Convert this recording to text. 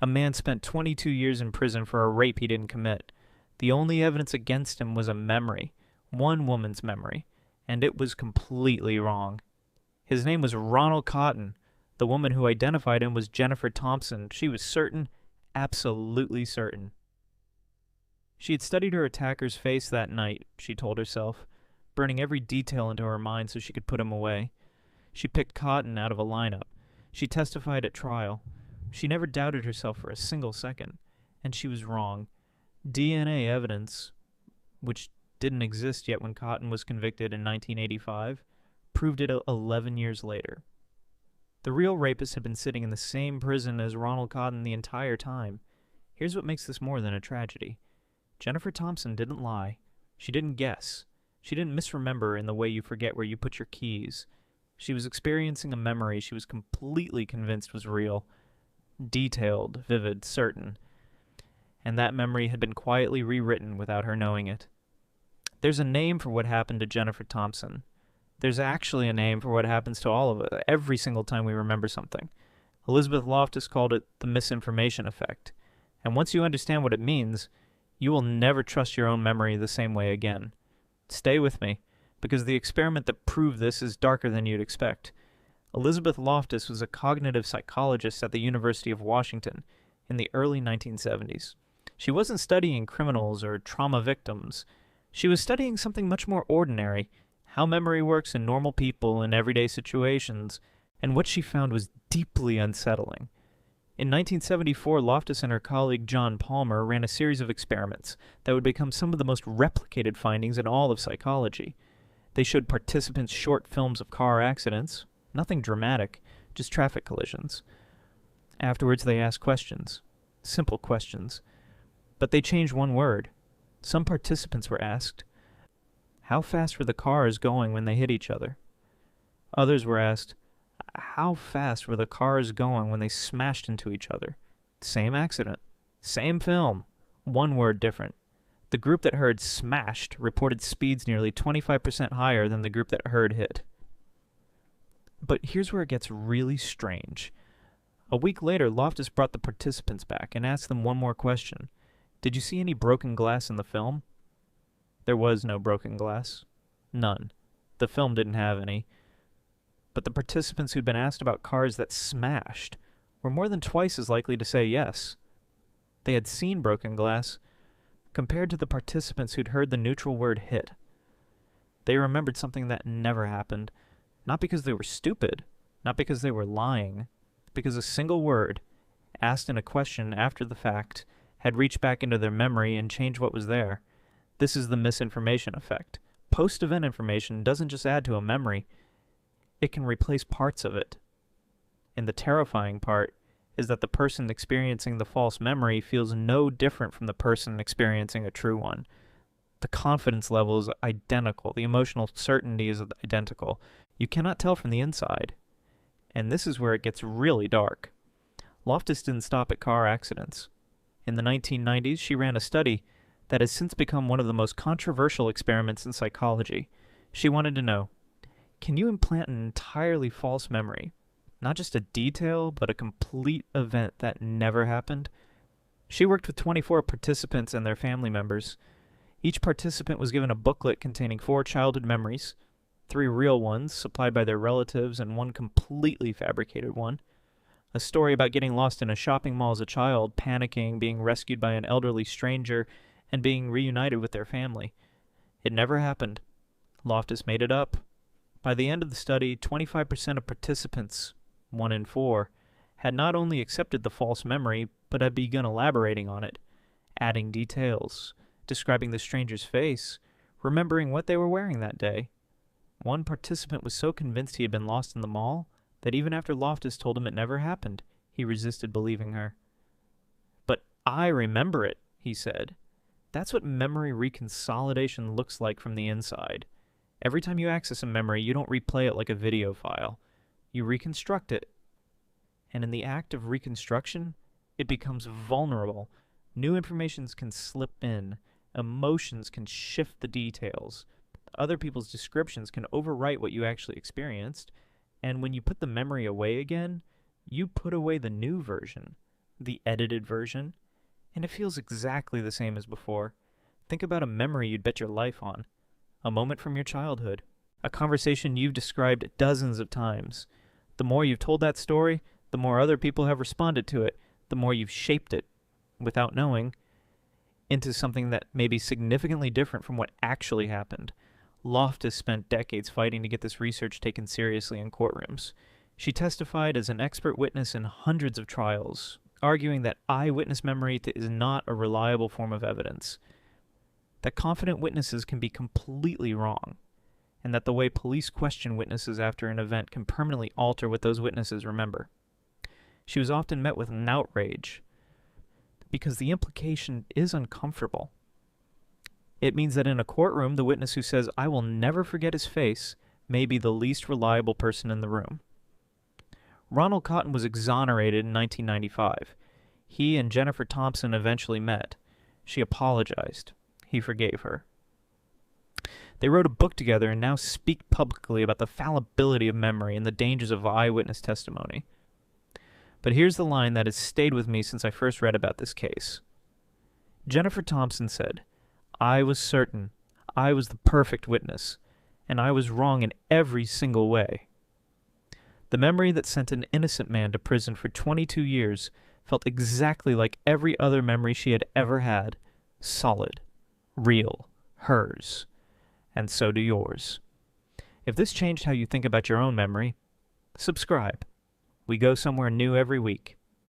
A man spent 22 years in prison for a rape he didn't commit. The only evidence against him was a memory, one woman's memory, and it was completely wrong. His name was Ronald Cotton. The woman who identified him was Jennifer Thompson. She was certain, absolutely certain. She had studied her attacker's face that night, she told herself, burning every detail into her mind so she could put him away. She picked Cotton out of a lineup. She testified at trial. She never doubted herself for a single second, and she was wrong. DNA evidence, which didn't exist yet when Cotton was convicted in 1985, proved it 11 years later. The real rapist had been sitting in the same prison as Ronald Cotton the entire time. Here's what makes this more than a tragedy. Jennifer Thompson didn't lie. She didn't guess. She didn't misremember in the way you forget where you put your keys. She was experiencing a memory she was completely convinced was real. Detailed, vivid, certain. And that memory had been quietly rewritten without her knowing it. There's a name for what happened to Jennifer Thompson. There's actually a name for what happens to all of us every single time we remember something. Elizabeth Loftus called it the misinformation effect. And once you understand what it means, you will never trust your own memory the same way again. Stay with me, because the experiment that proved this is darker than you'd expect. Elizabeth Loftus was a cognitive psychologist at the University of Washington in the early 1970s. She wasn't studying criminals or trauma victims. She was studying something much more ordinary, how memory works in normal people in everyday situations, and what she found was deeply unsettling. In 1974, Loftus and her colleague John Palmer ran a series of experiments that would become some of the most replicated findings in all of psychology. They showed participants short films of car accidents, nothing dramatic, just traffic collisions. Afterwards, they asked questions, simple questions, but they changed one word. Some participants were asked, how fast were the cars going when they hit each other? Others were asked, how fast were the cars going when they smashed into each other? Same accident, same film, one word different. The group that heard smashed reported speeds nearly 25% higher than the group that heard hit. But here's where it gets really strange. A week later, Loftus brought the participants back and asked them one more question. Did you see any broken glass in the film? There was no broken glass. None. The film didn't have any. But the participants who'd been asked about cars that smashed were more than twice as likely to say yes. They had seen broken glass, compared to the participants who'd heard the neutral word hit. They remembered something that never happened, not because they were stupid, not because they were lying, because a single word, asked in a question after the fact, had reached back into their memory and changed what was there. This is the misinformation effect. Post-event information doesn't just add to a memory, it can replace parts of it. And the terrifying part is that the person experiencing the false memory feels no different from the person experiencing a true one. The confidence level is identical. The emotional certainty is identical. You cannot tell from the inside. And this is where it gets really dark. Loftus didn't stop at car accidents. In the 1990s, she ran a study that has since become one of the most controversial experiments in psychology. She wanted to know, can you implant an entirely false memory? Not just a detail, but a complete event that never happened? She worked with 24 participants and their family members. Each participant was given a booklet containing 4 childhood memories, 3 real ones supplied by their relatives and 1 completely fabricated one. A story about getting lost in a shopping mall as a child, panicking, being rescued by an elderly stranger, and being reunited with their family. It never happened. Loftus made it up. By the end of the study, 25% of participants, 1 in 4, had not only accepted the false memory, but had begun elaborating on it, adding details, describing the stranger's face, remembering what they were wearing that day. One participant was so convinced he had been lost in the mall that even after Loftus told him it never happened, he resisted believing her. But I remember it, he said. That's what memory reconsolidation looks like from the inside. Every time you access a memory, you don't replay it like a video file. You reconstruct it. And in the act of reconstruction, it becomes vulnerable. New information can slip in. Emotions can shift the details. Other people's descriptions can overwrite what you actually experienced. And when you put the memory away again, you put away the new version. the edited version, and it feels exactly the same as before. Think about a memory you'd bet your life on, a moment from your childhood, a conversation you've described dozens of times. The more you've told that story, the more other people have responded to it, the more you've shaped it, without knowing, into something that may be significantly different from what actually happened. Loftus spent decades fighting to get this research taken seriously in courtrooms. She testified as an expert witness in hundreds of trials, arguing that eyewitness memory is not a reliable form of evidence, that confident witnesses can be completely wrong, and that the way police question witnesses after an event can permanently alter what those witnesses remember. She was often met with an outrage, because the implication is uncomfortable. It means that in a courtroom, the witness who says, "I will never forget his face," may be the least reliable person in the room. Ronald Cotton was exonerated in 1995. He and Jennifer Thompson eventually met. She apologized. He forgave her. They wrote a book together and now speak publicly about the fallibility of memory and the dangers of eyewitness testimony. But here's the line that has stayed with me since I first read about this case. Jennifer Thompson said, "I was certain I was the perfect witness, and I was wrong in every single way." The memory that sent an innocent man to prison for 22 years felt exactly like every other memory she had ever had. Solid. Real. Hers. And so do yours. If this changed how you think about your own memory, subscribe. We go somewhere new every week.